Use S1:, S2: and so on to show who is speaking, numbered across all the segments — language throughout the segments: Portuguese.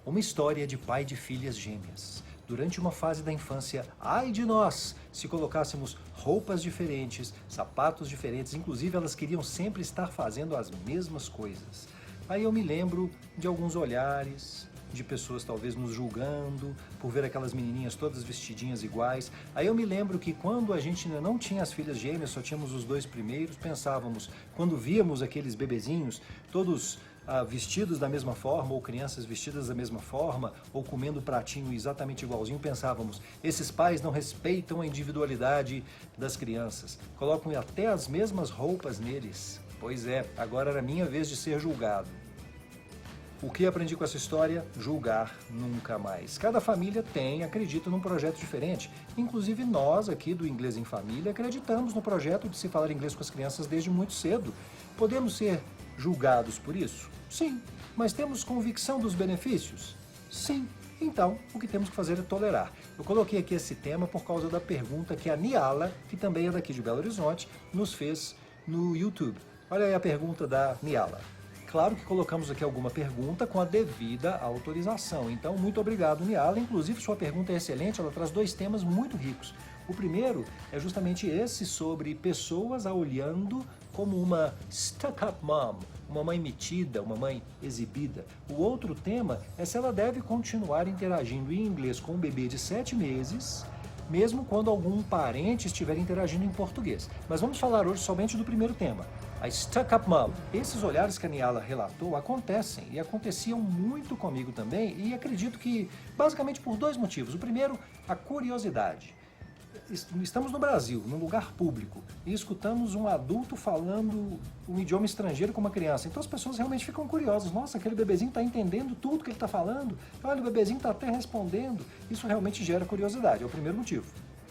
S1: Uma história de pai de filhas gêmeas. Durante uma fase da infância, ai de nós, se colocássemos roupas diferentes, sapatos diferentes, inclusive elas queriam sempre estar fazendo as mesmas coisas. Aí eu me lembro de alguns olhares, de pessoas talvez nos julgando por ver aquelas menininhas todas vestidinhas iguais. Aí eu me lembro que quando a gente ainda não tinha as filhas gêmeas, só tínhamos os dois primeiros, pensávamos, quando víamos aqueles bebezinhos, todos vestidos da mesma forma, ou crianças vestidas da mesma forma, ou comendo pratinho exatamente igualzinho, pensávamos, esses pais não respeitam a individualidade das crianças, colocam até as mesmas roupas neles. Pois é, agora era minha vez de ser julgado. O que aprendi com essa história? Julgar nunca mais. Cada família tem, acredita num projeto diferente. Inclusive nós aqui do Inglês em Família acreditamos no projeto de se falar inglês com as crianças desde muito cedo. Podemos ser julgados por isso? Sim. Mas temos convicção dos benefícios? Sim. Então, o que temos que fazer é tolerar. Eu coloquei aqui esse tema por causa da pergunta que a Niala, que também é daqui de Belo Horizonte, nos fez no YouTube. Olha aí a pergunta da Niala. Claro que colocamos aqui alguma pergunta com a devida autorização. Então, muito obrigado, Niala. Inclusive, sua pergunta é excelente, ela traz dois temas muito ricos. O primeiro é justamente esse sobre pessoas a olhando como uma stuck-up mom, uma mãe metida, uma mãe exibida. O outro tema é se ela deve continuar interagindo em inglês com um bebê de 7 meses, mesmo quando algum parente estiver interagindo em português. Mas vamos falar hoje somente do primeiro tema, a stuck-up mom. Esses olhares que a Niala relatou acontecem e aconteciam muito comigo também, e acredito que basicamente por dois motivos. O primeiro, a curiosidade. Estamos no Brasil, num lugar público, e escutamos um adulto falando um idioma estrangeiro com uma criança. Então as pessoas realmente ficam curiosas. Nossa, aquele bebezinho está entendendo tudo que ele está falando. Olha, o bebezinho está até respondendo. Isso realmente gera curiosidade, é o primeiro motivo.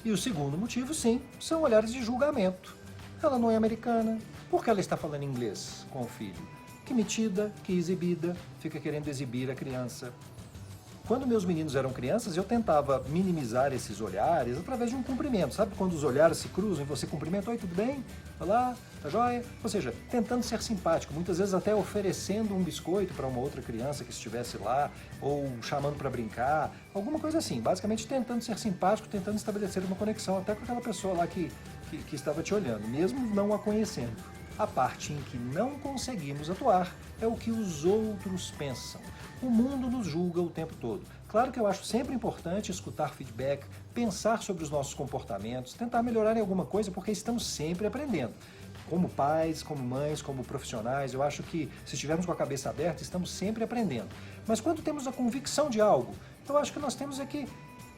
S1: E o segundo motivo, sim, são olhares de julgamento. Ela não é americana, por que ela está falando inglês com o filho? Que metida, que exibida, fica querendo exibir a criança. Quando meus meninos eram crianças, eu tentava minimizar esses olhares através de um cumprimento. Sabe quando os olhares se cruzam e você cumprimenta? Oi, tudo bem? Olá, tá joia? Ou seja, tentando ser simpático, muitas vezes até oferecendo um biscoito para uma outra criança que estivesse lá, ou chamando para brincar, alguma coisa assim. Basicamente tentando ser simpático, tentando estabelecer uma conexão até com aquela pessoa lá que estava te olhando, mesmo não a conhecendo. A parte em que não conseguimos atuar é o que os outros pensam. O mundo nos julga o tempo todo. Claro que eu acho sempre importante escutar feedback, pensar sobre os nossos comportamentos, tentar melhorar em alguma coisa, porque estamos sempre aprendendo. Como pais, como mães, como profissionais, eu acho que se estivermos com a cabeça aberta, estamos sempre aprendendo. Mas quando temos a convicção de algo, eu acho que nós temos que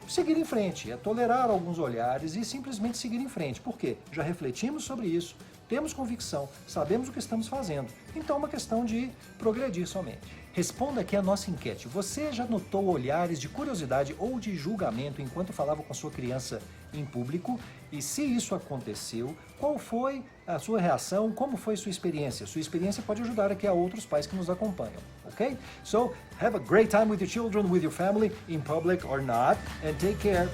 S1: seguir em frente, é tolerar alguns olhares e simplesmente seguir em frente. Por quê? Já refletimos sobre isso, temos convicção, sabemos o que estamos fazendo. Então é uma questão de progredir somente. Responda aqui a nossa enquete. Você já notou olhares de curiosidade ou de julgamento enquanto falava com a sua criança em público? E se isso aconteceu, qual foi a sua reação? Como foi sua experiência? Sua experiência pode ajudar aqui a outros pais que nos acompanham, ok? So, have a great time with your children, with your family, in public or not, and take care.